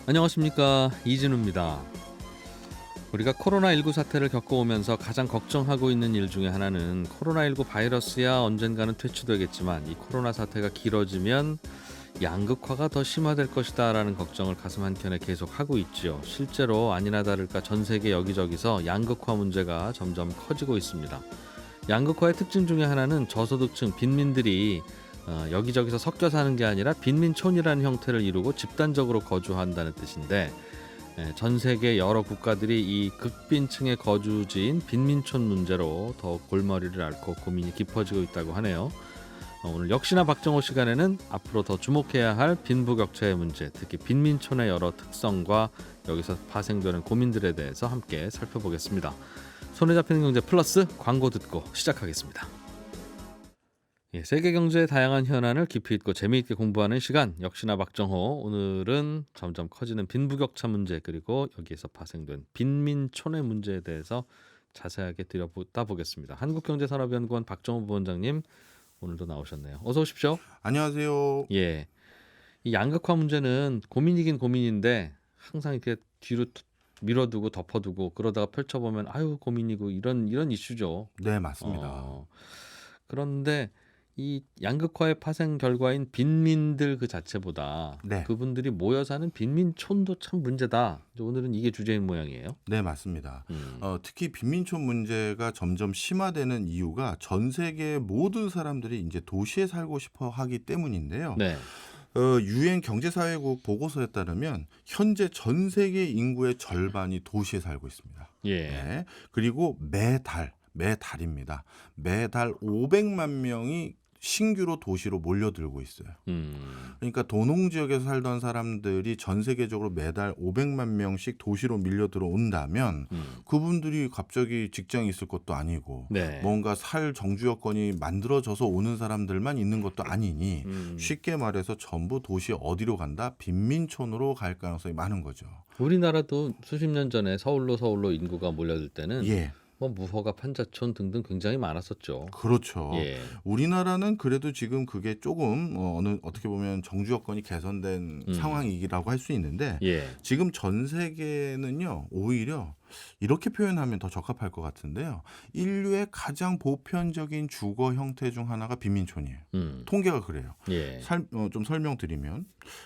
안녕하십니까, 이진우입니다. 우리가 코로나19 사태를 겪어오면서 가장 걱정하고 있는 일 중에 하나는 코로나19 바이러스야 언젠가는 퇴치되겠지만 이 코로나 사태가 길어지면 양극화가 더 심화될 것이다 라는 걱정을 가슴 한켠에 계속 하고 있죠. 실제로 아니나 다를까 전 세계 여기저기서 양극화 문제가 점점 커지고 있습니다. 양극화의 특징 중에 하나는 저소득층 빈민들이 여기저기서 섞여 사는 게 아니라 빈민촌이라는 형태를 이루고 집단적으로 거주한다는 뜻인데, 전 세계 여러 국가들이 이 극빈층의 거주지인 빈민촌 문제로 더욱 골머리를 앓고 고민이 깊어지고 있다고 하네요. 오늘 역시나 박정호 시간에는 앞으로 더 주목해야 할 빈부격차의 문제, 특히 빈민촌의 여러 특성과 여기서 파생되는 고민들에 대해서 함께 살펴보겠습니다. 손에 잡히는 경제 플러스 광고 듣고 시작하겠습니다. 세계 경제의 다양한 현안을 깊이 있고 재미있게 공부하는 시간, 역시나 박정호. 오늘은 점점 커지는 빈부격차 문제, 그리고 여기에서 파생된 빈민촌의 문제에 대해서 자세하게 들여다보겠습니다. 한국경제산업연구원 박정호 부원장님, 오늘도 나오셨네요. 어서 오십시오. 안녕하세요. 이 양극화 문제는 고민이긴 고민인데 항상 이렇게 뒤로 밀어두고 덮어두고 그러다가 펼쳐보면 아유 고민이고 이런 이슈죠. 네, 맞습니다. 그런데 이 양극화의 파생 결과인 빈민들 그 자체보다 네. 그분들이 모여 사는 빈민촌도 참 문제다. 오늘은 이게 주제인 모양이에요. 네, 맞습니다. 특히 빈민촌 문제가 점점 심화되는 이유가 전 세계 모든 사람들이 이제 도시에 살고 싶어 하기 때문인데요. 네. 유엔 경제사회국 보고서에 따르면 현재 전 세계 인구의 절반이 도시에 살고 있습니다. 예. 네. 그리고 매달입니다. 매달 500만 명이 신규로 도시로 몰려들고 있어요. 그러니까 도농 지역에서 살던 사람들이 전 세계적으로 매달 500만 명씩 도시로 밀려 들어온다면 그분들이 갑자기 직장이 있을 것도 아니고 네. 뭔가 살 정주 여건이 만들어져서 오는 사람들만 있는 것도 아니니 쉽게 말해서 전부 도시 어디로 간다? 빈민촌으로 갈 가능성이 많은 거죠. 우리나라도 수십 년 전에 서울로 인구가 몰려들 때는 예. 뭐 무허가 판자촌 등등 굉장히 많았었죠. 그렇죠. 예. 우리나라는 그래도 지금 그게 조금 어떻게 보면 정주 여건이 개선된 상황이라고 할 수 있는데 예. 지금 전 세계는요 오히려 이렇게 표현하면 더 적합할 것 같은데요. 인류의 가장 보편적인 주거 형태 중 하나가 빈민촌이에요. 통계가 그래요. 예. 좀 설명드리면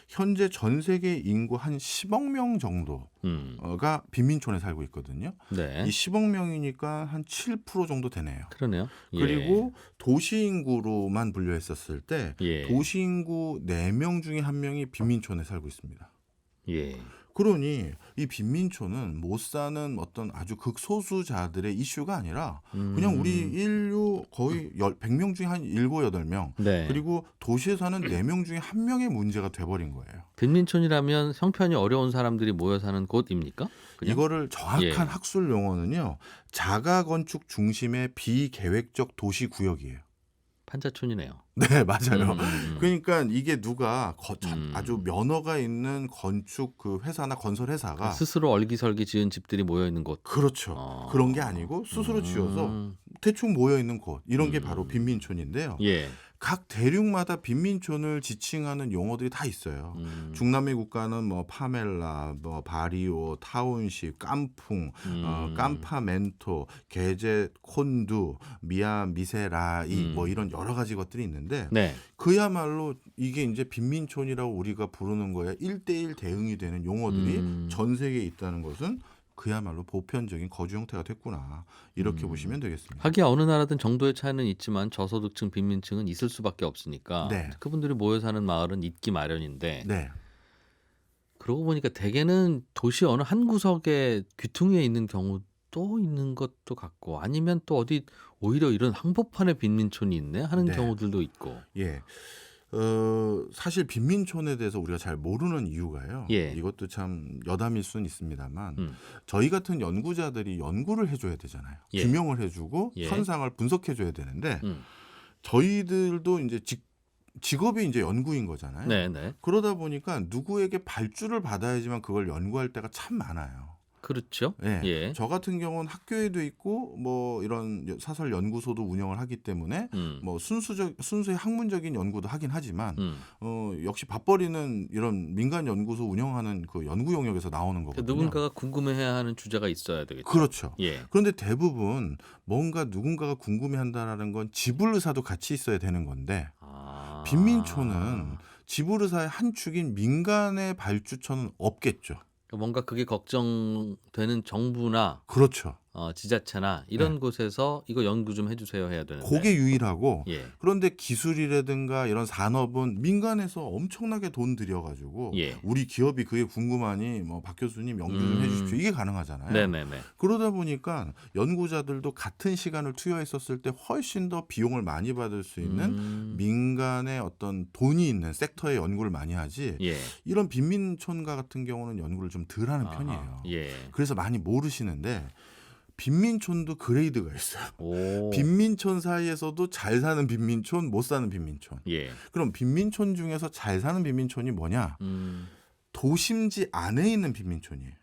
현재 전 세계 인구 한 10억 명 정도가 빈민촌에 살고 있거든요. 네. 이 10억 명이니까 한 7% 정도 되네요. 그러네요. 예. 그리고 도시 인구로만 분류했었을 때 예. 도시 인구 4명 중에 1명이 빈민촌에 살고 있습니다. 예. 그러니 이 빈민촌은 못 사는 어떤 아주 극소수자들의 이슈가 아니라 그냥 우리 인류 거의 100명 중에 한 7, 8명 네. 그리고 도시에 사는 4명 중에 1명의 문제가 돼버린 거예요. 빈민촌이라면 형편이 어려운 사람들이 모여 사는 곳입니까? 그냥? 이거를 정확한 예. 학술 용어는요. 자가 건축 중심의 비계획적 도시 구역이에요. 판자촌이네요. 네, 맞아요. 그러니까 이게 누가 아주 면허가 있는 건축 그 회사나 건설 회사가 스스로 얼기설기 지은 집들이 모여 있는 곳. 그렇죠. 그런 게 아니고 스스로 지어서 대충 모여 있는 곳 이런 게 바로 빈민촌인데요. 예. 각 대륙마다 빈민촌을 지칭하는 용어들이 다 있어요. 중남미 국가는 뭐 파멜라, 뭐 바리오, 타운십, 깐풍, 깜파멘토, 게제, 콘두, 미세라이 뭐 이런 여러 가지 것들이 있는데 네. 그야말로 이게 이제 빈민촌이라고 우리가 부르는 거에 1대1 대응이 되는 용어들이 전 세계에 있다는 것은 그야말로 보편적인 거주 형태가 됐구나 이렇게 보시면 되겠습니다. 하기야 어느 나라든 정도의 차이는 있지만 저소득층 빈민층은 있을 수밖에 없으니까 네. 그분들이 모여 사는 마을은 있기 마련인데 네. 그러고 보니까 대개는 도시 어느 한 구석에 귀퉁이에 있는 경우도 있는 것도 같고 아니면 또 어디 오히려 이런 한복판에 빈민촌이 있네 하는 네. 경우들도 있고. 예. 사실 빈민촌에 대해서 우리가 잘 모르는 이유가요. 예. 이것도 참 여담일 수는 있습니다만 저희 같은 연구자들이 연구를 해줘야 되잖아요. 예. 규명을 해주고 예. 현상을 분석해줘야 되는데 저희들도 이제 직업이 이제 연구인 거잖아요. 네, 네. 그러다 보니까 누구에게 발주를 받아야지만 그걸 연구할 때가 참 많아요. 그렇죠. 예. 예. 저 같은 경우는 학교에도 있고 뭐 이런 사설 연구소도 운영을 하기 때문에 뭐 순수의 학문적인 연구도 하긴 하지만 역시 밥벌이는 이런 민간 연구소 운영하는 그 연구 영역에서 나오는 거거든요. 누군가가 궁금해해야 하는 주제가 있어야 되겠죠. 그렇죠. 예. 그런데 대부분 뭔가 누군가가 궁금해한다라는 건 지불의사도 같이 있어야 되는 건데 빈민촌은 지불의사의 한 축인 민간의 발주처는 없겠죠. 뭔가 그게 걱정되는 정부나 그렇죠. 지자체나 이런 곳에서 이거 연구 좀 해주세요 해야 되는데. 그게 유일하고 예. 그런데 기술이라든가 이런 산업은 민간에서 엄청나게 돈 들여가지고 예. 우리 기업이 그게 궁금하니 뭐 박 교수님 연구 좀 해주십시오. 이게 가능하잖아요. 네네네. 그러다 보니까 연구자들도 같은 시간을 투여했었을 때 훨씬 더 비용을 많이 받을 수 있는 민간의 어떤 돈이 있는 섹터의 연구를 많이 하지 예. 이런 빈민촌가 같은 경우는 연구를 좀 덜 하는 편이에요. 예. 그래서 많이 모르시는데 빈민촌도 그레이드가 있어요. 오. 빈민촌 사이에서도 잘 사는 빈민촌, 못 사는 빈민촌. 예. 그럼 빈민촌 중에서 잘 사는 빈민촌이 뭐냐? 도심지 안에 있는 빈민촌이에요.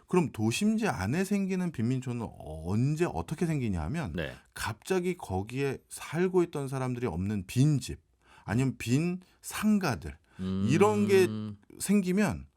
그럼 도심지 안에 생기는 빈민촌은 언제 어떻게 생기냐 하면 네. 갑자기 거기에 살고 있던 사람들이 없는 빈집 아니면 빈 상가들 이런 게 생기면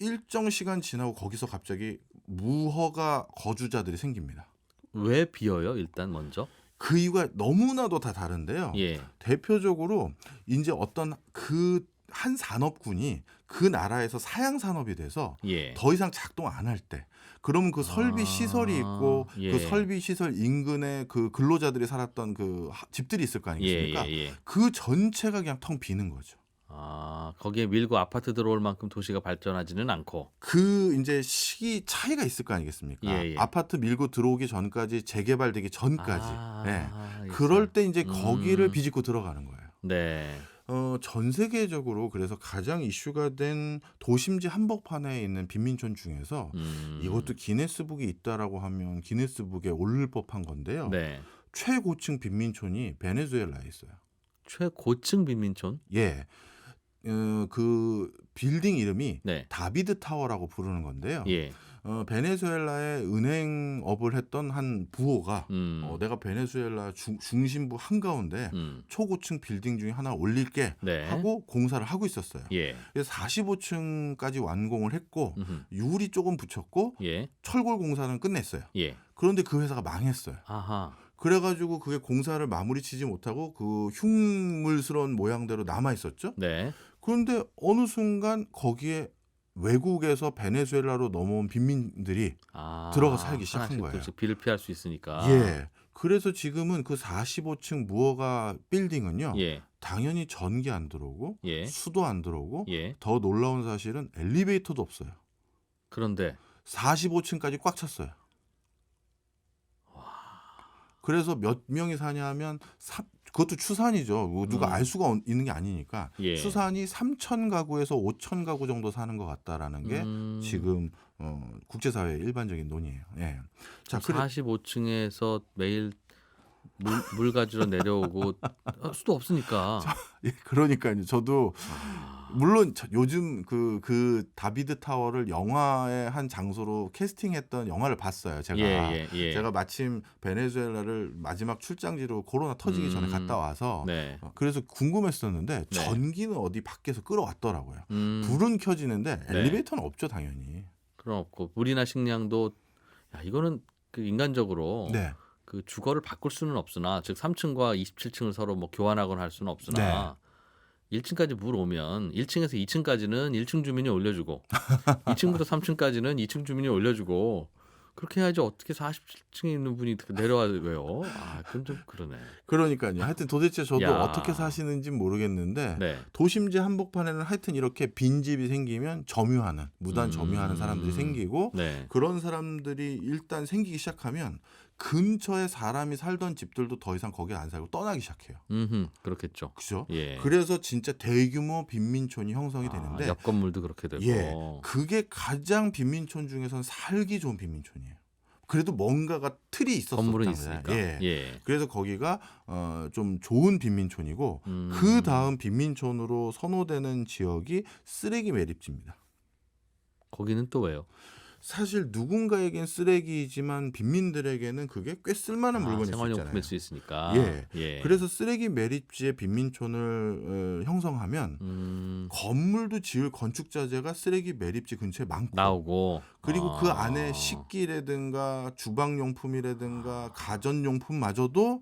일정 시간 지나고 거기서 갑자기 무허가 거주자들이 생깁니다. 왜 비어요? 일단 먼저. 그 이유가 너무나도 다 다른데요. 예. 대표적으로 이제 어떤 그 한 산업군이 그 나라에서 사양 산업이 돼서 예. 더 이상 작동 안 할 때, 그러면 그 설비 시설이 있고 예. 그 설비 시설 인근에 그 근로자들이 살았던 그 집들이 있을 거 아니겠습니까? 예. 그 전체가 그냥 텅 비는 거죠. 거기에 밀고 아파트 들어올 만큼 도시가 발전하지는 않고. 그 이제 시기 차이가 있을 거 아니겠습니까? 예. 아파트 밀고 들어오기 전까지 재개발되기 전까지. 예. 있어요. 그럴 때 이제 거기를 비집고 들어가는 거예요. 네. 전 세계적으로 그래서 가장 이슈가 된 도심지 한복판에 있는 빈민촌 중에서 이것도 기네스북이 있다라고 하면 기네스북에 오를 법한 건데요. 네. 최고층 빈민촌이 베네수엘라에 있어요. 최고층 빈민촌? 예. 그 빌딩 이름이 네. 다비드 타워라고 부르는 건데요. 예. 베네수엘라에 은행업을 했던 한 부호가 내가 베네수엘라 중심부 한가운데 초고층 빌딩 중에 하나 올릴게 네. 하고 공사를 하고 있었어요. 예. 그래서 45층까지 완공을 했고 유리 조금 붙였고 예. 철골 공사는 끝냈어요. 예. 그런데 그 회사가 망했어요. 아하. 그래가지고 그게 공사를 마무리 치지 못하고 그 흉물스러운 모양대로 남아 있었죠. 네. 그런데 어느 순간 거기에 외국에서 베네수엘라로 넘어온 빈민들이 들어가 살기 시작한 거예요. 비를 피할 수 있으니까. 예. 그래서 지금은 그 45층 무허가 빌딩은요. 예. 당연히 전기 안 들어오고 예. 수도 안 들어오고 예. 더 놀라운 사실은 엘리베이터도 없어요. 그런데 45층까지 꽉 찼어요. 그래서 몇 명이 사냐 하면 그것도 추산이죠. 누가 알 수가 있는 게 아니니까. 예. 추산이 3,000 가구에서 5,000 가구 정도 사는 것 같다라는 게 지금 국제사회의 일반적인 논의예요. 예. 자, 45층에서 매일 물 가지러 내려오고 수도 없으니까. 예, 그러니까요. 저도 물론 요즘 그 다비드 타워를 영화의 한 장소로 캐스팅했던 영화를 봤어요. 제가 제가 마침 베네수엘라를 마지막 출장지로 코로나 터지기 전에 갔다 와서 네. 그래서 궁금했었는데 네. 전기는 어디 밖에서 끌어왔더라고요. 불은 켜지는데 엘리베이터는 없죠, 당연히. 그럼 없고 물이나 식량도 이거는 그 인간적으로 네. 그 주거를 바꿀 수는 없으나 즉 3층과 27층을 서로 뭐 교환하거나 할 수는 없으나 1층까지 물 오면 1층에서 2층까지는 1층 주민이 올려주고 2층부터 3층까지는 2층 주민이 올려주고 그렇게 해야지 어떻게 47층에 있는 분이 내려와요? 그건 좀 그러네. 그러니까요. 하여튼 도대체 저도 야. 어떻게 사시는지 모르겠는데 네. 도심지 한복판에는 하여튼 이렇게 빈집이 생기면 점유하는 무단 점유하는 사람들이 생기고 네. 그런 사람들이 일단 생기기 시작하면 근처에 사람이 살던 집들도 더 이상 거기 안 살고 떠나기 시작해요. 그렇겠죠. 그죠? 예. 그래서 진짜 대규모 빈민촌이 형성이 되는데 옆 건물도 그렇게 되고. 예, 그게 가장 빈민촌 중에서는 살기 좋은 빈민촌이에요. 그래도 뭔가가 틀이 있었었잖아요. 건물은 있으니까. 예. 그래서 거기가 좀 좋은 빈민촌이고 그 다음 빈민촌으로 선호되는 지역이 쓰레기 매립지입니다. 거기는 또 왜요? 사실 누군가에겐 쓰레기이지만 빈민들에게는 그게 꽤 쓸만한 물건일 수 있잖아요. 생활용품일 수 있으니까. 예. 그래서 쓰레기 매립지의 빈민촌을 형성하면 건물도 지을 건축 자재가 쓰레기 매립지 근처에 많고 나오고 그리고 그 안에 식기라든가 주방용품이라든가 가전용품마저도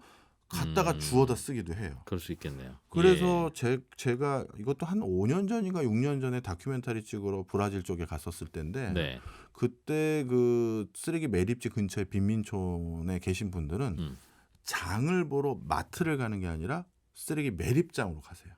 갖다가 주워다 쓰기도 해요. 그럴 수 있겠네요. 그래서 제가 이것도 한 5년 전인가 6년 전에 다큐멘터리 찍으러 브라질 쪽에 갔었을 때인데 네. 그때 그 쓰레기 매립지 근처에 빈민촌에 계신 분들은 장을 보러 마트를 가는 게 아니라 쓰레기 매립장으로 가세요.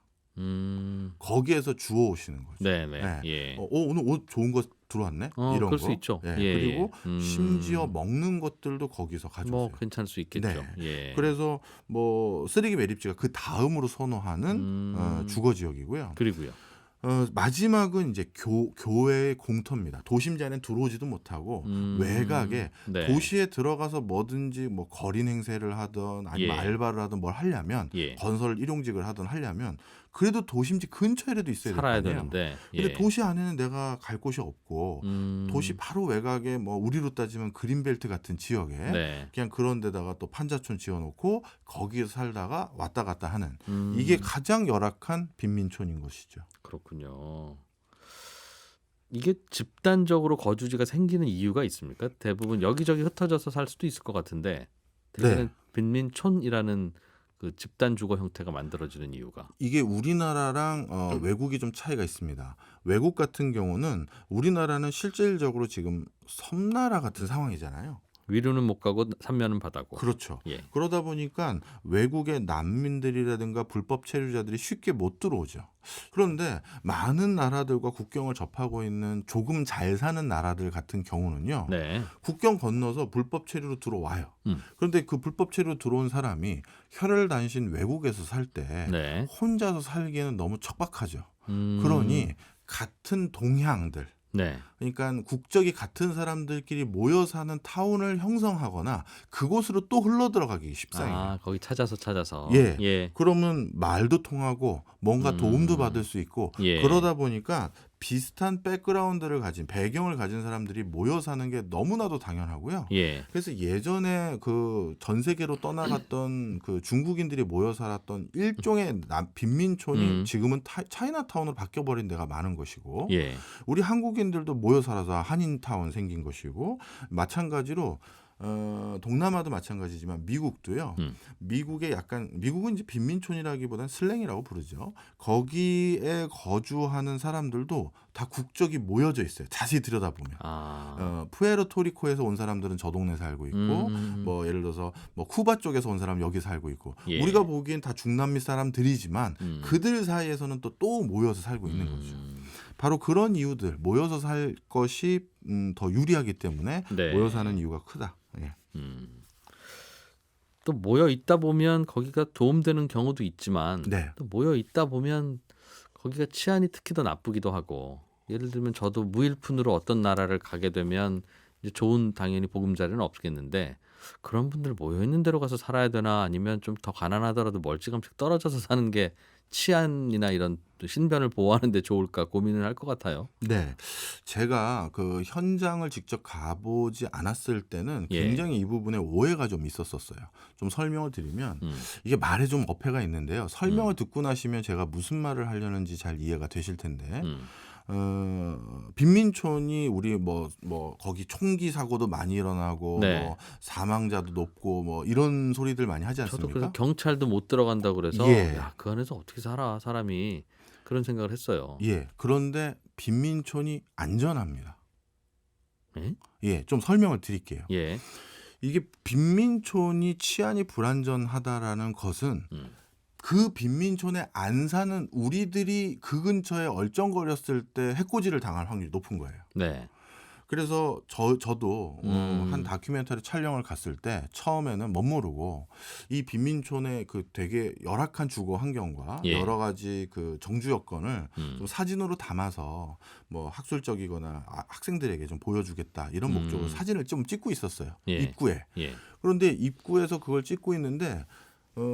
거기에서 주워 오시는 거죠. 네네. 예. 오늘 옷 좋은 거 들어왔네. 이런 그럴 거. 수 있죠. 예. 예. 그리고 심지어 먹는 것들도 거기서 가져오세요. 뭐 괜찮을 수 있겠죠. 네. 예. 그래서 뭐 쓰레기 매립지가 그 다음으로 선호하는 주거 지역이고요. 그리고요. 마지막은 이제 교회의 공터입니다. 도심지 안에 들어오지도 못하고 외곽에 네. 도시에 들어가서 뭐든지 뭐 거린 행세를 하든 아니면 예. 알바를 하든 뭘 하려면 예. 건설 일용직을 하든 하려면 그래도 도심지 근처에라도 있어야 살아야 될 거 아니에요. 되는데. 근데 예. 도시 안에는 내가 갈 곳이 없고 도시 바로 외곽에 뭐 우리로 따지면 그린벨트 같은 지역에 네. 그냥 그런 데다가 또 판자촌 지어놓고 거기서 살다가 왔다 갔다 하는 이게 가장 열악한 빈민촌인 것이죠. 그렇군요. 이게 집단적으로 거주지가 생기는 이유가 있습니까? 대부분 여기저기 흩어져서 살 수도 있을 것 같은데 대개는 빈민촌이라는 그 집단 주거 형태가 만들어지는 이유가 이게 우리나라랑 외국이 좀 차이가 있습니다. 외국 같은 경우는 우리나라는 실질적으로 지금 섬나라 같은 상황이잖아요. 위로는 못 가고 삼면은 바다고. 그렇죠. 예. 그러다 보니까 외국의 난민들이라든가 불법 체류자들이 쉽게 못 들어오죠. 그런데 많은 나라들과 국경을 접하고 있는 조금 잘 사는 나라들 같은 경우는요. 네. 국경 건너서 불법 체류로 들어와요. 그런데 그 불법 체류로 들어온 사람이 혈혈단신 외국에서 살 때 네. 혼자서 살기에는 너무 척박하죠. 그러니 같은 동향들 네. 그러니까 국적이 같은 사람들끼리 모여 사는 타운을 형성하거나 그곳으로 또 흘러 들어가기 십상이에요. 거기 찾아서. 예. 예. 그러면 말도 통하고 뭔가 도움도 받을 수 있고 예. 그러다 보니까 비슷한 백그라운드를 가진 배경을 가진 사람들이 모여 사는 게 너무나도 당연하고요. 예. 그래서 예전에 그 전 세계로 떠나갔던 그 중국인들이 모여 살았던 일종의 빈민촌이 지금은 차이나타운으로 바뀌어버린 데가 많은 것이고 예. 우리 한국인들도 모여 살아서 한인타운 생긴 것이고 마찬가지로 동남아도 마찬가지지만 미국도요. 미국은 이제 빈민촌이라기보다는 슬랭이라고 부르죠. 거기에 거주하는 사람들도 다 국적이 모여져 있어요. 자세히 들여다보면. 푸에르토리코에서 온 사람들은 저 동네 살고 있고 뭐 예를 들어서 뭐 쿠바 쪽에서 온 사람 여기 살고 있고 예. 우리가 보기엔 다 중남미 사람들이지만 그들 사이에서는 또 모여서 살고 있는 거죠. 바로 그런 이유들 모여서 살 것이 더 유리하기 때문에 네. 모여 사는 이유가 크다. 예. 또 모여 있다 보면 거기가 도움되는 경우도 있지만 네. 또 모여 있다 보면 거기가 치안이 특히 더 나쁘기도 하고 예를 들면 저도 무일푼으로 어떤 나라를 가게 되면 이제 좋은 당연히 보금자리는 없겠는데 그런 분들 모여 있는 데로 가서 살아야 되나 아니면 좀 더 가난하더라도 멀찌감치 떨어져서 사는 게 치안이나 이런 신변을 보호하는 데 좋을까 고민을 할 것 같아요. 네. 제가 그 현장을 직접 가보지 않았을 때는 굉장히 이 부분에 오해가 좀 있었어요. 좀 설명을 드리면 이게 말에 좀 어폐가 있는데요. 설명을 듣고 나시면 제가 무슨 말을 하려는지 잘 이해가 되실 텐데 빈민촌이 우리 뭐 거기 총기 사고도 많이 일어나고 네. 뭐 사망자도 높고 뭐 이런 소리들 많이 하지 저도 않습니까? 그래서 경찰도 못 들어간다고 그래서 예. 야, 그 안에서 어떻게 살아 사람이 그런 생각을 했어요. 예. 그런데 빈민촌이 안전합니다. 예? 예, 좀 설명을 드릴게요. 예. 이게 빈민촌이 치안이 불안전하다라는 것은 그 빈민촌에 안 사는 우리들이 그 근처에 얼쩡거렸을 때 해코지를 당할 확률이 높은 거예요. 네. 그래서 저도 한 다큐멘터리 촬영을 갔을 때 처음에는 멋모르고 이 빈민촌의 그 되게 열악한 주거 환경과 예. 여러 가지 그 정주 여건을 좀 사진으로 담아서 뭐 학술적이거나 학생들에게 좀 보여주겠다 이런 목적으로 사진을 좀 찍고 있었어요. 예. 입구에. 예. 그런데 입구에서 그걸 찍고 있는데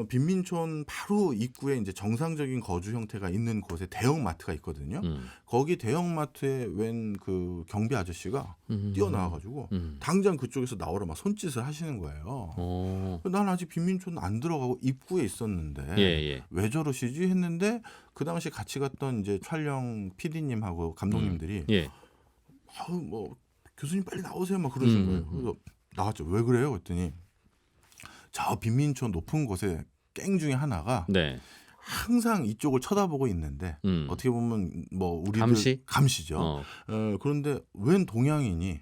빈민촌 바로 입구에 이제 정상적인 거주 형태가 있는 곳에 대형 마트가 있거든요. 거기 대형 마트에 웬 그 경비 아저씨가 뛰어나와가지고 당장 그쪽에서 나오라 막 손짓을 하시는 거예요. 난 아직 빈민촌 안 들어가고 입구에 있었는데 예. 왜 저러시지 했는데 그 당시 같이 갔던 이제 촬영 PD님하고 감독님들이 예. 뭐 교수님 빨리 나오세요 막 그러신 거예요. 그래서 나왔죠. 왜 그래요? 그랬더니 저 빈민촌 높은 곳에 갱 중에 하나가 네. 항상 이쪽을 쳐다보고 있는데 어떻게 보면 뭐 우리들 감시죠. 그런데 웬 동양인이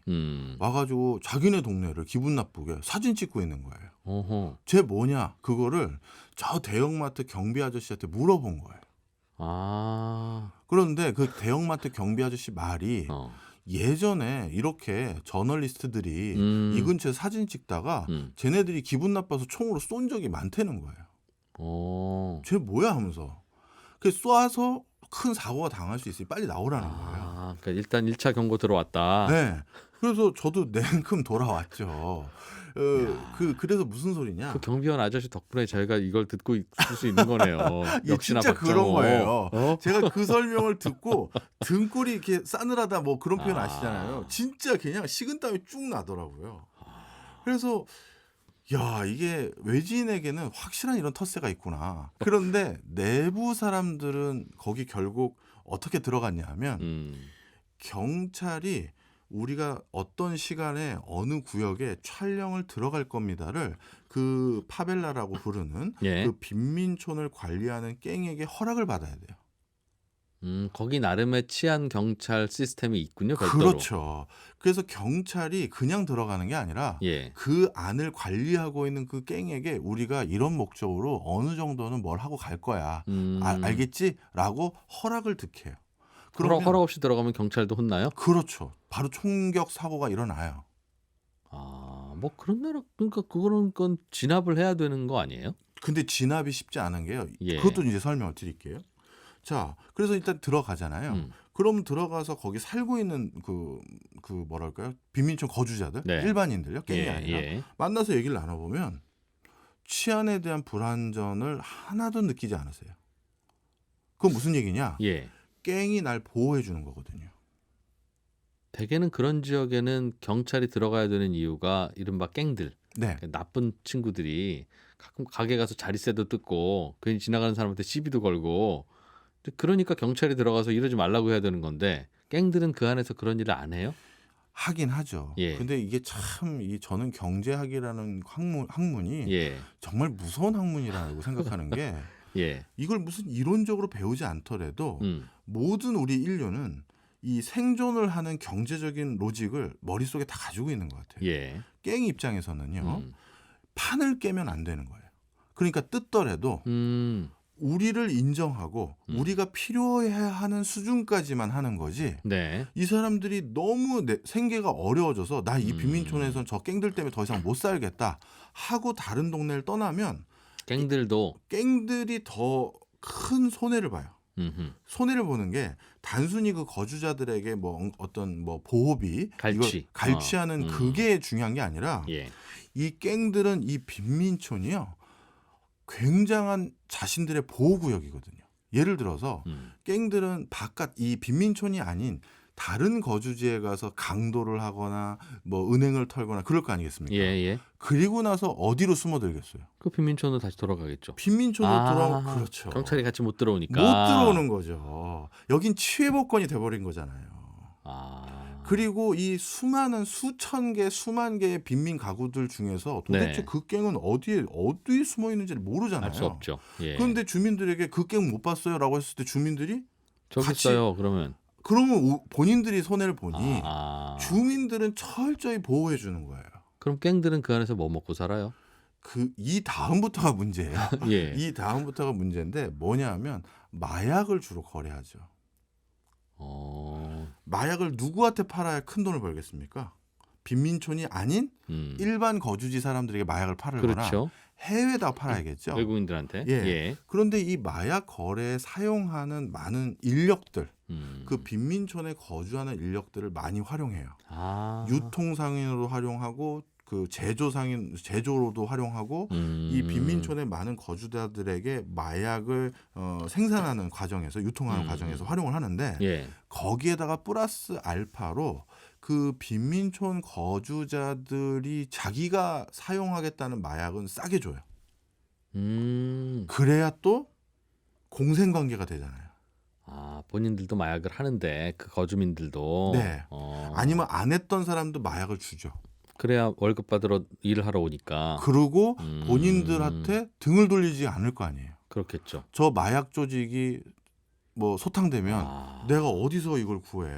와가지고 자기네 동네를 기분 나쁘게 사진 찍고 있는 거예요. 어허. 쟤 뭐냐? 그거를 저 대형마트 경비 아저씨한테 물어본 거예요. 아. 그런데 그 대형마트 경비 아저씨 말이 예전에 이렇게 저널리스트들이 이 근처에 사진 찍다가 쟤네들이 기분 나빠서 총으로 쏜 적이 많다는 거예요. 쟤 뭐야 하면서 그 쏴서 큰 사고가 당할 수 있으니 빨리 나오라는 거예요. 그러니까 일단 1차 경고 들어왔다. 네. 그래서 저도 냉큼 돌아왔죠. 그래서 무슨 소리냐? 그 경비원 아저씨 덕분에 저희가 이걸 듣고 있을 수 있는 거네요. 역시나 진짜 박정호. 그런 거예요. 제가 그 설명을 듣고 등골이 이렇게 싸늘하다 뭐 그런 표현 아시잖아요. 진짜 그냥 식은땀이 쭉 나더라고요. 그래서 야 이게 외지인에게는 확실한 이런 텃세가 있구나. 그런데 내부 사람들은 거기 결국 어떻게 들어갔냐 하면 경찰이 우리가 어떤 시간에 어느 구역에 촬영을 들어갈 겁니다를 그 파벨라라고 부르는 그 빈민촌을 관리하는 갱에게 허락을 받아야 돼요. 거기 나름의 치안 경찰 시스템이 있군요. 별도로. 그렇죠. 그래서 경찰이 그냥 들어가는 게 아니라 예. 그 안을 관리하고 있는 그 갱에게 우리가 이런 목적으로 어느 정도는 뭘 하고 갈 거야. 알겠지? 라고 허락을 득해요. 허락 없이 들어가면 경찰도 혼나요? 그렇죠. 바로 총격 사고가 일어나요. 뭐 그런 나라 그러니까 그거는 건 진압을 해야 되는 거 아니에요? 근데 진압이 쉽지 않은 게요. 그것도 이제 설명을 드릴게요. 자, 그래서 일단 들어가잖아요. 그럼 들어가서 거기 살고 있는 그 뭐랄까요? 빈민촌 거주자들, 일반인들요, 갱이 아니라 만나서 얘기를 나눠보면 치안에 대한 불안전을 하나도 느끼지 않으세요. 그건 무슨 얘기냐? 갱이 날 보호해 주는 거거든요. 대개는 그런 지역에는 경찰이 들어가야 되는 이유가 이른바 갱들, 나쁜 친구들이 가끔 가게 가서 자릿세도 뜯고 괜히 지나가는 사람한테 시비도 걸고 그러니까 경찰이 들어가서 이러지 말라고 해야 되는 건데 갱들은 그 안에서 그런 일을 안 해요? 하긴 하죠. 근데 이게 참 저는 경제학이라는 학문이 정말 무서운 학문이라고 생각하는 게 이걸 무슨 이론적으로 배우지 않더라도 모든 우리 인류는 이 생존을 하는 경제적인 로직을 머릿속에 다 가지고 있는 것 같아요. 갱 입장에서는요. 판을 깨면 안 되는 거예요. 그러니까 뜯더라도 우리를 인정하고 우리가 필요해야 하는 수준까지만 하는 거지. 이 사람들이 너무 생계가 어려워져서 나 이 빈민촌에선 저 갱들 때문에 더 이상 못 살겠다 하고 다른 동네를 떠나면 갱들이 더 큰 손해를 봐요. 손해를 보는 게 단순히 그 거주자들에게 뭐 어떤 뭐 보호비 갈취하는 그게 중요한 게 아니라 이 갱들은 이 빈민촌이요. 굉장한 자신들의 보호구역이거든요. 예를 들어서 갱들은 바깥 이 빈민촌이 아닌 다른 거주지에 가서 강도를 하거나 뭐 은행을 털거나 그럴 거 아니겠습니까? 그리고 나서 어디로 숨어들겠어요? 그 빈민촌으로 다시 돌아가겠죠. 빈민촌으로 돌아오면 그렇죠. 경찰이 같이 못 들어오니까. 못 들어오는 거죠. 여긴 취해복권이 돼버린 거잖아요. 그리고 이 수천 개, 수만 개의 빈민 가구들 중에서 도대체 그 갱은 어디 숨어 있는지를 모르잖아요. 알 수 없죠. 그런데 주민들에게 그 갱 못 봤어요라고 했을 때 주민들이 저기 있어요. 그러면 본인들이 손해를 보니 주민들은 철저히 보호해 주는 거예요. 그럼 갱들은 그 안에서 뭐 먹고 살아요? 이 다음부터가 문제예요. 이 다음부터가 문제인데 뭐냐하면 마약을 주로 거래하죠. 마약을 누구한테 팔아야 큰 돈을 벌겠습니까? 빈민촌이 아닌 일반 거주지 사람들에게 마약을 팔거나 해외에다 팔아야겠죠. 외국인들한테. 그런데 이 마약 거래에 사용하는 많은 인력들, 그 빈민촌에 거주하는 인력들을 많이 활용해요. 유통상인으로 활용하고 그 제조로도 활용하고 이 빈민촌의 많은 거주자들에게 마약을 생산하는 과정에서 유통하는 과정에서 활용을 하는데 예. 거기에다가 플러스 알파로 그 빈민촌 거주자들이 자기가 사용하겠다는 마약은 싸게 줘요. 그래야 또 공생관계가 되잖아요. 아, 본인들도 마약을 하는데 그 거주민들도. 네. 아니면 안 했던 사람도 마약을 주죠. 그래야 월급 받으러 일을 하러 오니까. 그리고 본인들한테 등을 돌리지 않을 거 아니에요. 그렇겠죠. 저 마약 조직이 뭐 소탕되면 내가 어디서 이걸 구해.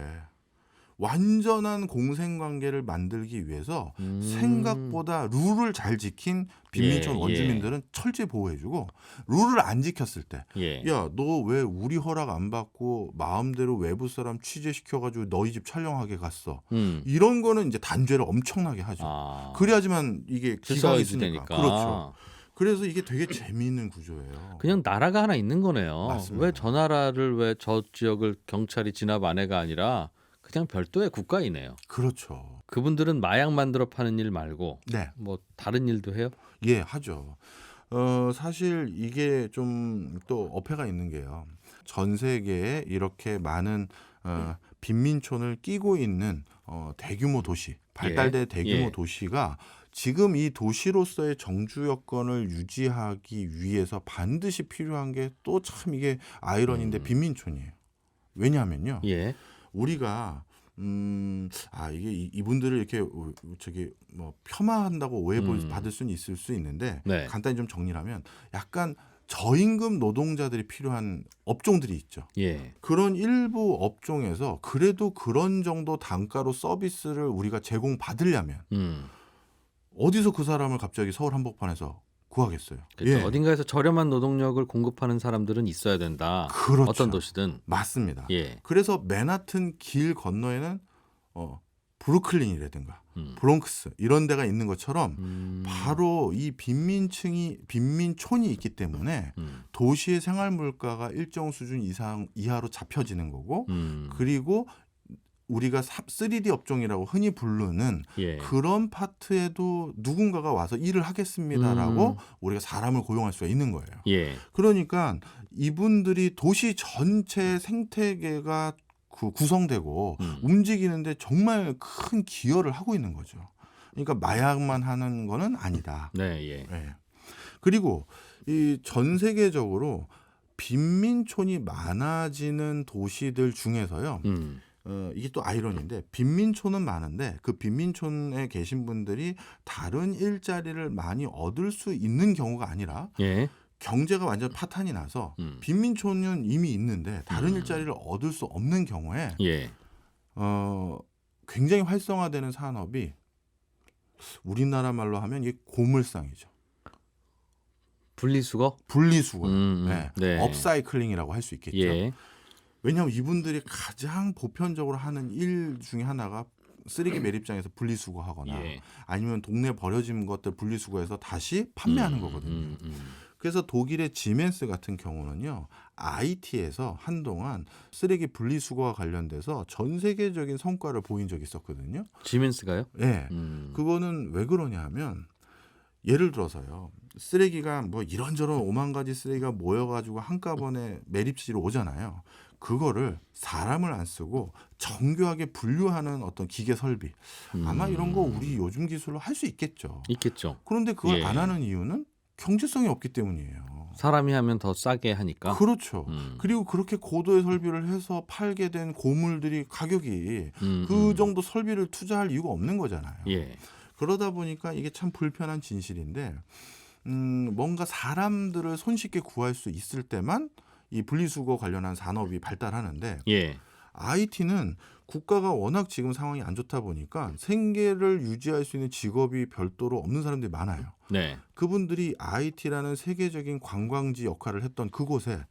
완전한 공생관계를 만들기 위해서 생각보다 룰을 잘 지킨 빈민촌 예, 원주민들은 철저히 보호해주고 룰을 안 지켰을 때 예. 야, 너 왜 우리 허락 안 받고 마음대로 외부 사람 취재시켜가지고 너희 집 촬영하게 갔어. 이런 거는 이제 단죄를 엄청나게 하죠. 그래야지만 이게 기각이 있으니까. 되니까. 그렇죠. 그래서 이게 되게 재미있는 구조예요. 그냥 나라가 하나 있는 거네요. 맞습니다. 왜 저 나라를 왜 저 지역을 경찰이 진압 안 해가 아니라 그냥 별도의 국가이네요. 그렇죠. 그분들은 마약 만들어 파는 일 말고 네. 뭐 다른 일도 해요? 예, 하죠. 사실 이게 좀 또 어폐가 있는 게요. 전 세계에 이렇게 많은 빈민촌을 끼고 있는 대규모 도시, 발달된 대규모 예. 도시가 지금 이 도시로서의 정주 여건을 유지하기 위해서 반드시 필요한 게 또 참 이게 아이러니인데 빈민촌이에요. 왜냐하면요. 예. 우리가 이게 이분들을 이렇게 저기 뭐 폄하한다고 오해 받을 수는 있을 수 있는데 네. 간단히 좀 정리를 하면 약간 저임금 노동자들이 필요한 업종들이 있죠. 예. 그런 일부 업종에서 그래도 그런 정도 단가로 서비스를 우리가 제공받으려면 어디서 그 사람을 갑자기 서울 한복판에서 구하겠어요. 그렇죠. 예. 어딘가에서 저렴한 노동력을 공급하는 사람들은 있어야 된다. 그렇죠. 어떤 도시든. 맞습니다. 예. 그래서 맨하튼 길 건너에는 브루클린이라든가 브롱크스 이런 데가 있는 것처럼 바로 이 빈민촌이 있기 때문에 도시의 생활 물가가 일정 수준 이하로 잡혀지는 거고 그리고 우리가 3D 업종이라고 흔히 부르는 예. 그런 파트에도 누군가가 와서 일을 하겠습니다라고 우리가 사람을 고용할 수가 있는 거예요. 예. 그러니까 이분들이 도시 전체 생태계가 구성되고 움직이는데 정말 큰 기여를 하고 있는 거죠. 그러니까 마약만 하는 거는 아니다. 네, 예. 네. 그리고 이 전 세계적으로 빈민촌이 많아지는 도시들 중에서요. 이게 또 아이러니인데 빈민촌은 많은데 그 빈민촌에 계신 분들이 다른 일자리를 많이 얻을 수 있는 경우가 아니라 예. 경제가 완전 파탄이 나서 빈민촌은 이미 있는데 다른 일자리를 얻을 수 없는 경우에 예. 굉장히 활성화되는 산업이 우리나라 말로 하면 이게 고물상이죠. 분리수거? 분리수거. 네. 네. 업사이클링이라고 할 수 있겠죠. 예. 왜냐하면 이분들이 가장 보편적으로 하는 일 중에 하나가 쓰레기 매립장에서 분리수거하거나 예. 아니면 동네 버려진 것들 분리수거해서 다시 판매하는 거거든요. 그래서 독일의 지멘스 같은 경우는요. IT에서 한동안 쓰레기 분리수거와 관련돼서 전 세계적인 성과를 보인 적이 있었거든요. 지멘스가요? 네. 그거는 왜 그러냐 하면 예를 들어서요. 쓰레기가 뭐 이런저런 5만 가지 쓰레기가 모여가지고 한꺼번에 매립지로 오잖아요. 그거를 사람을 안 쓰고 정교하게 분류하는 어떤 기계 설비. 아마 이런 거 우리 요즘 기술로 할 수 있겠죠. 있겠죠. 그런데 그걸 예. 안 하는 이유는 경제성이 없기 때문이에요. 사람이 하면 더 싸게 하니까. 그렇죠. 그리고 그렇게 고도의 설비를 해서 팔게 된 고물들이 가격이 그 정도 설비를 투자할 이유가 없는 거잖아요. 예. 그러다 보니까 이게 참 불편한 진실인데 뭔가 사람들을 손쉽게 구할 수 있을 때만 이 분리수거 관련한 산업이 발달하는데 예. IT는 국가가 워낙 지금 상황이 안 좋다 보니까 생계를 유지할 수 있는 직업이 별도로 없는 사람들이 많아요. 네. 그분들이 IT라는 세계적인 관광지 역할을 했던 그곳에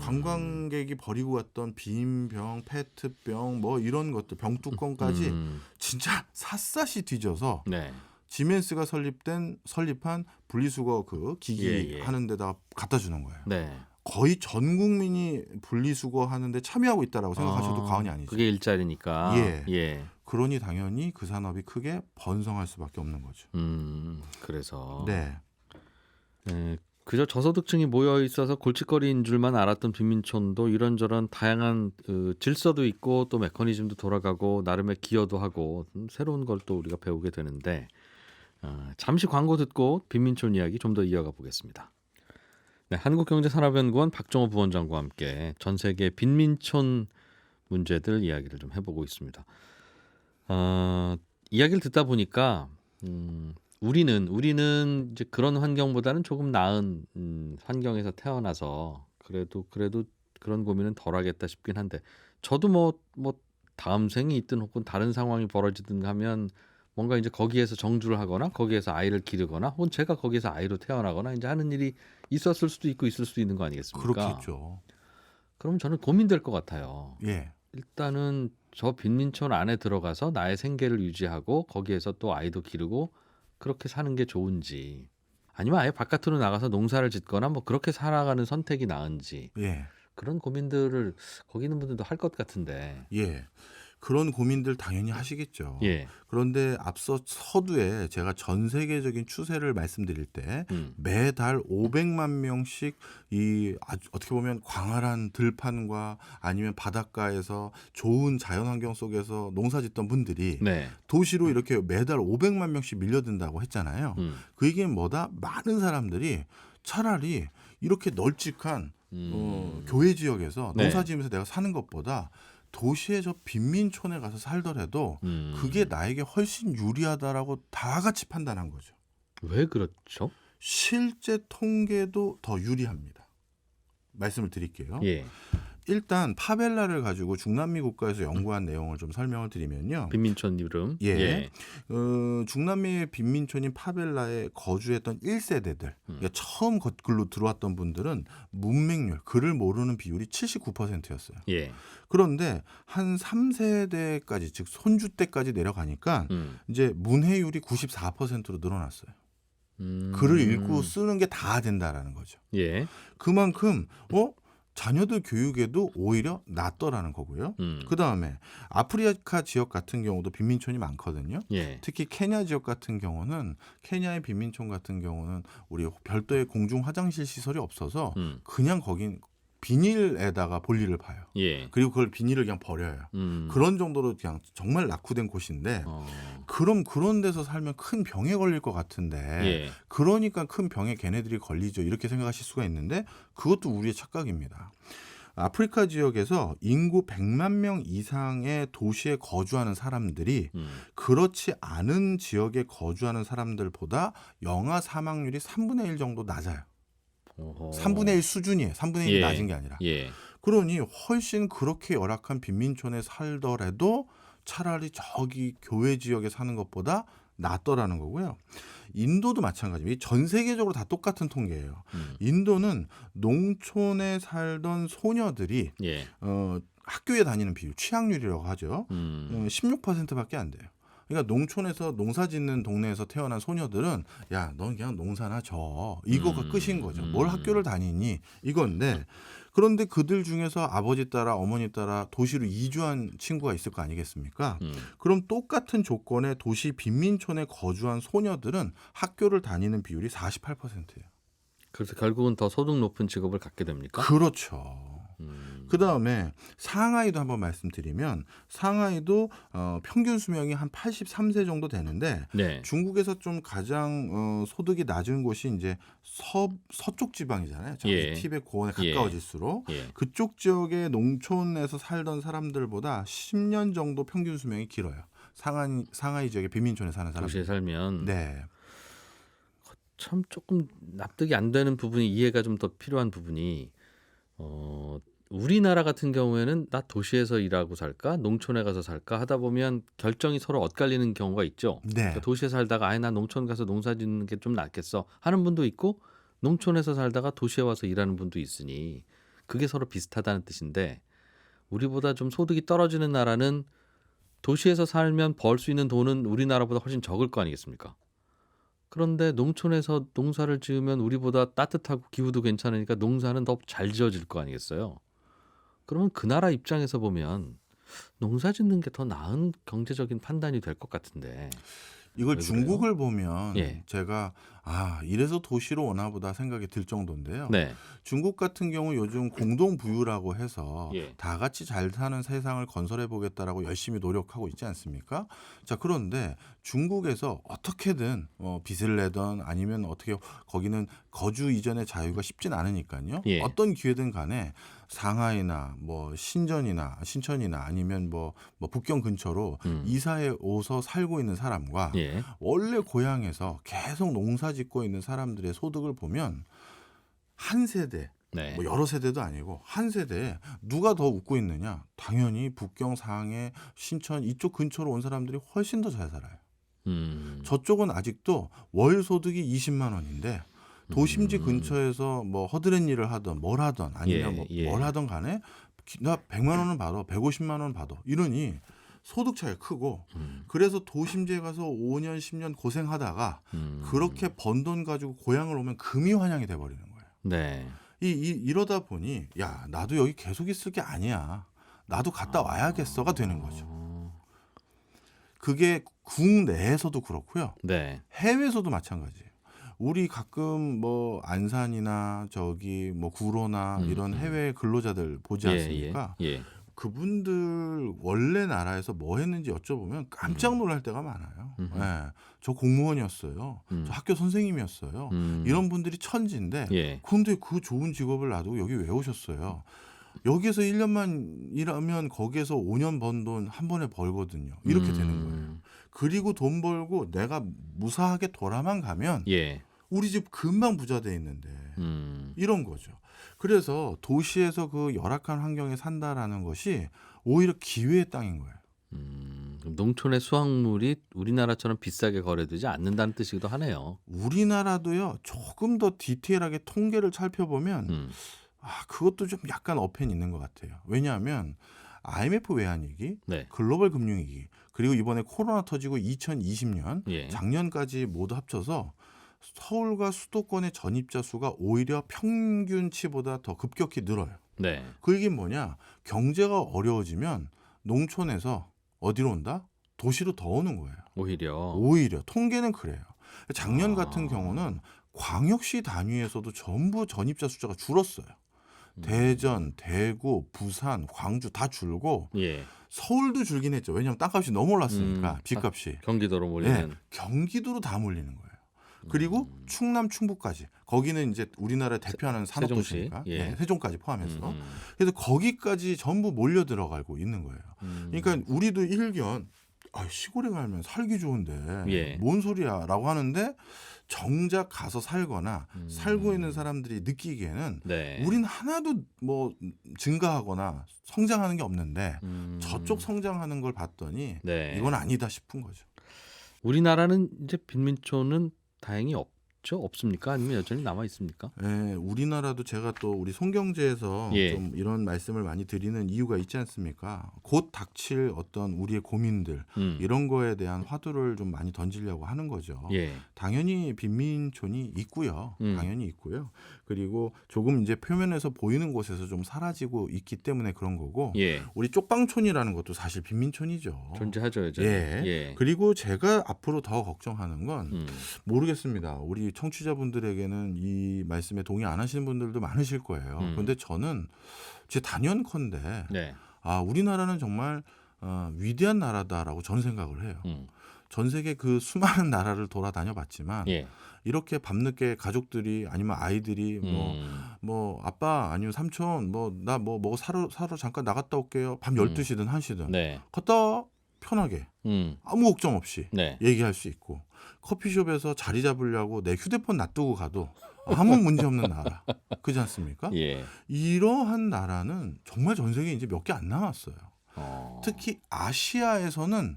관광객이 버리고 갔던 빈병, 페트병 뭐 이런 것들 병뚜껑까지 진짜 샅샅이 뒤져서 네. 지멘스가 설립한 분리수거 그 기기 하는 데다 갖다 주는 거예요. 네. 거의 전 국민이 분리수거 하는데 참여하고 있다라고 생각하셔도 과언이 아니죠. 그게 일자리니까. 예. 예. 그러니 당연히 그 산업이 크게 번성할 수밖에 없는 거죠. 그래서 네. 그저 저소득층이 모여 있어서 골칫거리인 줄만 알았던 빈민촌도 이런저런 다양한 질서도 있고 또 메커니즘도 돌아가고 나름의 기여도 하고 새로운 걸 또 우리가 배우게 되는데 잠시 광고 듣고 빈민촌 이야기 좀 더 이어가 보겠습니다. 네, 한국경제산업연구원 박정호 부원장과 함께 전 세계 빈민촌 문제들 이야기를 좀 해보고 있습니다. 이야기를 듣다 보니까 우리는 이제 그런 환경보다는 조금 나은 환경에서 태어나서 그래도 그런 고민은 덜하겠다 싶긴 한데 저도 뭐 다음 생이 있든 혹은 다른 상황이 벌어지든 하면 뭔가 이제 거기에서 정주를 하거나 거기에서 아이를 기르거나 혹은 제가 거기에서 아이로 태어나거나 이제 하는 일이 있었을 수도 있고 있을 수도 있는 거 아니겠습니까? 그렇겠죠. 그럼 저는 고민될 것 같아요. 예. 일단은 저 빈민촌 안에 들어가서 나의 생계를 유지하고 거기에서 또 아이도 기르고 그렇게 사는 게 좋은지 아니면 아예 바깥으로 나가서 농사를 짓거나 뭐 그렇게 살아가는 선택이 나은지 예. 그런 고민들을 거기 있는 분들도 할 것 같은데. 예. 그런 고민들 당연히 하시겠죠. 예. 그런데 앞서 서두에 제가 전 세계적인 추세를 말씀드릴 때 매달 500만 명씩 이 어떻게 보면 광활한 들판과 아니면 바닷가에서 좋은 자연환경 속에서 농사짓던 분들이 네. 도시로 이렇게 매달 500만 명씩 밀려든다고 했잖아요. 그 얘기는 뭐다? 많은 사람들이 차라리 이렇게 널찍한 교외 지역에서 네. 농사지으면서 내가 사는 것보다 도시의 저 빈민촌에 가서 살더라도 그게 나에게 훨씬 유리하다라고 다 같이 판단한 거죠. 왜 그렇죠? 실제 통계도 더 유리합니다. 말씀을 드릴게요. 예. 일단 파벨라를 가지고 중남미 국가에서 연구한 내용을 좀 설명을 드리면요. 빈민촌 이름. 예. 중남미의 빈민촌인 파벨라에 거주했던 1세대들, 그러니까 처음 글로 들어왔던 분들은 문맹률, 글을 모르는 비율이 79%였어요. 예. 그런데 한 3세대까지, 즉 손주 때까지 내려가니까 이제 문해율이 94%로 늘어났어요. 글을 읽고 쓰는 게 다 된다라는 거죠. 예. 그만큼 자녀들 교육에도 오히려 낫더라는 거고요. 그 다음에 아프리카 지역 같은 경우도 빈민촌이 많거든요. 예. 특히 케냐 지역 같은 경우는 케냐의 빈민촌 같은 경우는 우리 별도의 공중 화장실 시설이 없어서 그냥 거긴 비닐에다가 볼일을 봐요. 예. 그리고 그걸 비닐을 그냥 버려요. 그런 정도로 그냥 정말 낙후된 곳인데 그럼 그런 데서 살면 큰 병에 걸릴 것 같은데 예. 그러니까 큰 병에 걔네들이 걸리죠. 이렇게 생각하실 수가 있는데 그것도 우리의 착각입니다. 아프리카 지역에서 인구 100만 명 이상의 도시에 거주하는 사람들이 그렇지 않은 지역에 거주하는 사람들보다 영아 사망률이 3분의 1 정도 낮아요. 어허. 3분의 1 수준이에요. 3분의 1이 예. 낮은 게 아니라. 예. 그러니 훨씬 그렇게 열악한 빈민촌에 살더라도 차라리 저기 교외 지역에 사는 것보다 낫더라는 거고요. 인도도 마찬가지입니다. 전 세계적으로 다 똑같은 통계예요. 인도는 농촌에 살던 소녀들이 예. 학교에 다니는 비율, 취학률이라고 하죠. 16%밖에 안 돼요. 그러니까 농촌에서 농사 짓는 동네에서 태어난 소녀들은 야, 넌 그냥 농사나 져. 이거가 끝인 거죠. 뭘 학교를 다니니? 이건데 그런데 그들 중에서 아버지 따라 어머니 따라 도시로 이주한 친구가 있을 거 아니겠습니까? 그럼 똑같은 조건의 도시 빈민촌에 거주한 소녀들은 학교를 다니는 비율이 48%예요. 그래서 결국은 더 소득 높은 직업을 갖게 됩니까? 그렇죠. 그 다음에 상하이도 한번 말씀드리면 상하이도 평균 수명이 한 83세 정도 되는데 네. 중국에서 좀 가장 소득이 낮은 곳이 이제 서쪽 지방이잖아요. 저기 예. 티베트 고원에 예. 가까워질수록 예. 그쪽 지역의 농촌에서 살던 사람들보다 10년 정도 평균 수명이 길어요. 상하이 지역의 빈민촌에 사는 사람들. 도시에 살면 네. 참 조금 납득이 안 되는 부분이 이해가 좀 더 필요한 부분이 우리나라 같은 경우에는 나 도시에서 일하고 살까 농촌에 가서 살까 하다 보면 결정이 서로 엇갈리는 경우가 있죠. 네. 그러니까 도시에 살다가 아예 나 농촌 가서 농사 짓는 게 좀 낫겠어 하는 분도 있고 농촌에서 살다가 도시에 와서 일하는 분도 있으니 그게 서로 비슷하다는 뜻인데 우리보다 좀 소득이 떨어지는 나라는 도시에서 살면 벌 수 있는 돈은 우리나라보다 훨씬 적을 거 아니겠습니까? 그런데 농촌에서 농사를 지으면 우리보다 따뜻하고 기후도 괜찮으니까 농사는 더 잘 지어질 거 아니겠어요? 그러면 그 나라 입장에서 보면 농사 짓는 게 더 나은 경제적인 판단이 될 것 같은데. 이걸 왜 그래요? 중국을 보면 예. 제가 이래서 도시로 오나 보다 생각이 들 정도인데요. 네. 중국 같은 경우 요즘 공동부유라고 해서 예. 다 같이 잘 사는 세상을 건설해 보겠다라고 열심히 노력하고 있지 않습니까? 자, 그런데 중국에서 어떻게든 빚을 내던 아니면 어떻게 거기는 거주 이전의 자유가 쉽진 않으니까요. 예. 어떤 기회든 간에 상하이나 뭐 신천이나 아니면 뭐 북경 근처로 이사해 오서 살고 있는 사람과 예. 원래 고향에서 계속 농사 짓고 있는 사람들의 소득을 보면 한 세대, 네. 뭐 여러 세대도 아니고 한 세대에 누가 더 웃고 있느냐? 당연히 북경, 상해, 신천 이쪽 근처로 온 사람들이 훨씬 더 잘 살아요. 저쪽은 아직도 월 소득이 20만 원인데 도심지 근처에서 뭐 허드렛 일을 하던 뭘 하던 아니면 뭘 하던 간에 나 100만 원은 받아, 150만 원 받아 이러니 소득 차이가 크고 그래서 도심지에 가서 5년 10년 고생하다가 그렇게 번 돈 가지고 고향을 오면 금이 환영이 돼버리는 거예요. 네. 이러다 보니 야 나도 여기 계속 있을 게 아니야. 나도 갔다 와야겠어가 되는 거죠. 그게 국내에서도 그렇고요. 네. 해외에서도 마찬가지예요. 우리 가끔 뭐 안산이나 저기 뭐 구로나 이런 해외 근로자들 보지 않습니까? 예. 그분들 원래 나라에서 뭐 했는지 여쭤보면 깜짝 놀랄 때가 많아요. 네, 저 공무원이었어요. 저 학교 선생님이었어요. 이런 분들이 천지인데 예. 근데 그 좋은 직업을 놔두고 여기 왜 오셨어요? 여기서 1년만 일하면 거기에서 5년 번 돈 한 번에 벌거든요. 이렇게 되는 거예요. 그리고 돈 벌고 내가 무사하게 돌아만 가면 예. 우리 집 금방 부자 돼 있는데 이런 거죠. 그래서 도시에서 그 열악한 환경에 산다라는 것이 오히려 기회의 땅인 거예요. 그럼 농촌의 수확물이 우리나라처럼 비싸게 거래되지 않는다는 뜻이기도 하네요. 우리나라도요. 조금 더 디테일하게 통계를 살펴보면 그것도 좀 약간 어폐는 있는 것 같아요. 왜냐하면 IMF 외환위기, 네. 글로벌 금융위기, 그리고 이번에 코로나 터지고 2020년 예. 작년까지 모두 합쳐서 서울과 수도권의 전입자 수가 오히려 평균치보다 더 급격히 늘어요. 네. 그 얘기는 뭐냐? 경제가 어려워지면 농촌에서 어디로 온다? 도시로 더 오는 거예요. 오히려 통계는 그래요. 작년 같은 경우는 광역시 단위에서도 전부 전입자 숫자가 줄었어요. 대전, 대구, 부산, 광주 다 줄고 예. 서울도 줄긴 했죠. 왜냐하면 땅값이 너무 올랐으니까 집값이. 경기도로 몰리는. 네, 경기도로 다 몰리는 거예요. 그리고 충남, 충북까지. 거기는 이제 우리나라 대표하는 산업도시니까. 세종시. 예. 세종까지 포함해서. 그래서 거기까지 전부 몰려 들어가고 있는 거예요. 그러니까 우리도 일견 시골에 가면 살기 좋은데 예. 뭔 소리야라고 하는데 정작 가서 살거나 살고 있는 사람들이 느끼기에는 네. 우린 하나도 뭐 증가하거나 성장하는 게 없는데 저쪽 성장하는 걸 봤더니 네. 이건 아니다 싶은 거죠. 우리나라는 이제 빈민촌은 다행히 없습니까? 아니면 여전히 남아 있습니까? 네, 우리나라도 제가 또 우리 송경제에서 예. 좀 이런 말씀을 많이 드리는 이유가 있지 않습니까? 곧 닥칠 어떤 우리의 고민들 이런 거에 대한 화두를 좀 많이 던지려고 하는 거죠. 예. 당연히 빈민촌이 있고요. 당연히 있고요. 그리고 조금 이제 표면에서 보이는 곳에서 좀 사라지고 있기 때문에 그런 거고 예. 우리 쪽방촌이라는 것도 사실 빈민촌이죠. 존재하죠, 여전히. 예. 그리고 제가 앞으로 더 걱정하는 건 모르겠습니다. 우리 청취자분들에게는 이 말씀에 동의 안 하시는 분들도 많으실 거예요. 그런데 저는 제 단연컨대 네. 우리나라는 정말 위대한 나라다라고 저는 생각을 해요. 전 세계 그 수많은 나라를 돌아다녀 봤지만 예. 이렇게 밤늦게 가족들이 아니면 아이들이 뭐 아빠 아니면 삼촌 나 뭐 사러 잠깐 나갔다 올게요. 밤 12시든 1시든 네. 갔다 와. 편하게 아무 걱정 없이 네. 얘기할 수 있고 커피숍에서 자리 잡으려고 내 휴대폰 놔두고 가도 아무 문제 없는 나라. 그렇지 않습니까? 예. 이러한 나라는 정말 전 세계에 이제 몇 개 안 남았어요. 특히 아시아에서는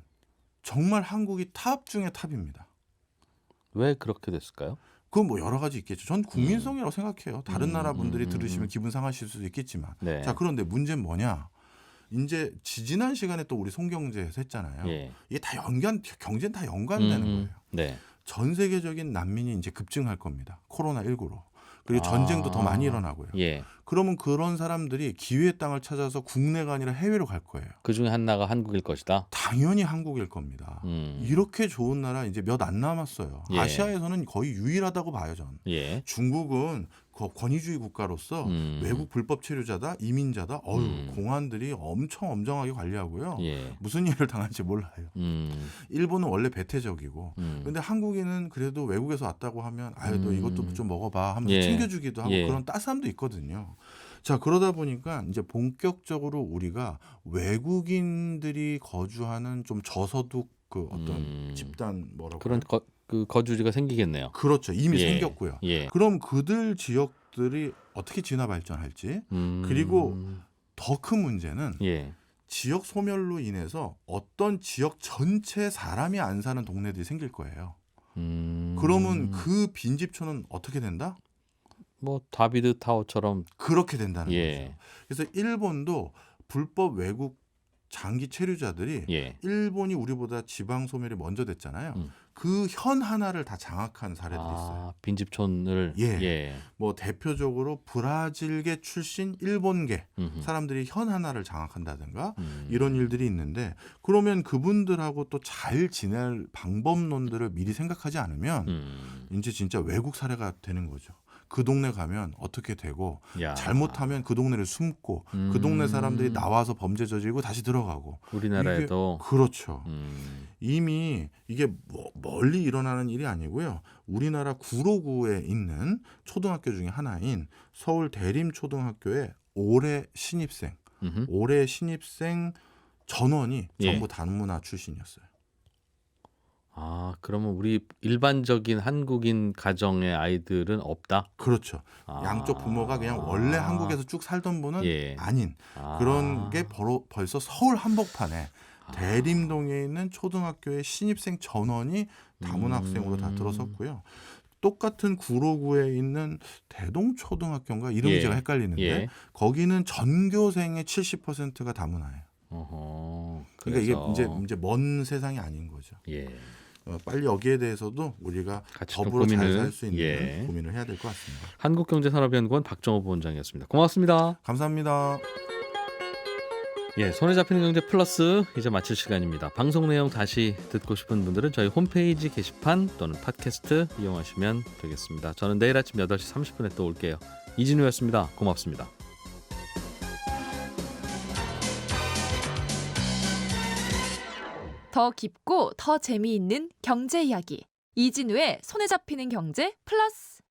정말 한국이 탑 중에 탑입니다. 왜 그렇게 됐을까요? 그건 뭐 여러 가지 있겠죠. 전 국민성이라고 생각해요. 다른 나라 분들이 들으시면 기분 상하실 수도 있겠지만. 네. 자, 그런데 문제는 뭐냐? 이제 지난 시간에 또 우리 송경제에서 했잖아요. 예. 이게 다 경제는 다 연관되는 거예요. 네. 전 세계적인 난민이 이제 급증할 겁니다. 코로나19로. 그리고 전쟁도 더 많이 일어나고요. 예. 그러면 그런 사람들이 기회의 땅을 찾아서 국내가 아니라 해외로 갈 거예요. 그 중에 하나가 한국일 것이다. 당연히 한국일 겁니다. 이렇게 좋은 나라 이제 몇 안 남았어요. 예. 아시아에서는 거의 유일하다고 봐요, 저는. 예. 중국은 권위주의 국가로서 외국 불법 체류자다, 이민자다, 공안들이 엄청 엄정하게 관리하고요. 예. 무슨 일을 당할지 몰라요. 일본은 원래 배태적이고, 근데 한국인은 그래도 외국에서 왔다고 하면, 아유, 너 이것도 좀 먹어봐 하면서 예. 챙겨주기도 하고 예. 그런 따스함도 있거든요. 자, 그러다 보니까 이제 본격적으로 우리가 외국인들이 거주하는 좀 저소득 그 어떤 집단 뭐라고 그런 그 거주지가 생기겠네요. 그렇죠. 이미 예. 생겼고요. 예. 그럼 그들 지역들이 어떻게 진화 발전할지 그리고 더 큰 문제는 예. 지역 소멸로 인해서 어떤 지역 전체 사람이 안 사는 동네들이 생길 거예요. 그러면 그 빈집촌은 어떻게 된다? 뭐 다비드 타워처럼 그렇게 된다는 예. 거죠. 그래서 일본도 불법 외국 장기 체류자들이 예. 일본이 우리보다 지방 소멸이 먼저 됐잖아요. 그 현 하나를 다 장악한 사례들이 있어요. 빈집촌을 예. 예. 뭐 대표적으로 브라질계 출신 일본계 사람들이 현 하나를 장악한다든가 이런 일들이 있는데 그러면 그분들하고 또 잘 지낼 방법론들을 미리 생각하지 않으면 이제 진짜 외국 사례가 되는 거죠. 그 동네 가면 어떻게 되고 야. 잘못하면 그 동네를 숨고 그 동네 사람들이 나와서 범죄 저지르고 다시 들어가고 우리나라에도 그렇죠. 이미 이게 멀리 일어나는 일이 아니고요. 우리나라 구로구에 있는 초등학교 중에 하나인 서울 대림초등학교의 올해 신입생 전원이 전부 단문화 출신이었어요. 그러면 우리 일반적인 한국인 가정의 아이들은 없다? 그렇죠. 양쪽 부모가 그냥 원래 한국에서 쭉 살던 분은 예. 아닌 그런 게 벌써 서울 한복판에 대림동에 있는 초등학교의 신입생 전원이 다문 학생으로 다 들어섰고요. 똑같은 구로구에 있는 대동초등학교인가 이름이 예. 제가 헷갈리는데 예. 거기는 전교생의 70%가 다문화예요. 그러니까 이게 이제 먼 세상이 아닌 거죠. 예. 빨리 여기에 대해서도 우리가 같이 좀 더불어 잘 고민을, 살 수 있는 예. 고민을 해야 될 것 같습니다. 한국경제산업연구원 박정호 부원장이었습니다. 고맙습니다. 감사합니다. 예, 손에 잡히는 경제 플러스 이제 마칠 시간입니다. 방송 내용 다시 듣고 싶은 분들은 저희 홈페이지 게시판 또는 팟캐스트 이용하시면 되겠습니다. 저는 내일 아침 8시 30분에 또 올게요. 이진우였습니다. 고맙습니다. 더 깊고 더 재미있는 경제 이야기 이진우의 손에 잡히는 경제 플러스.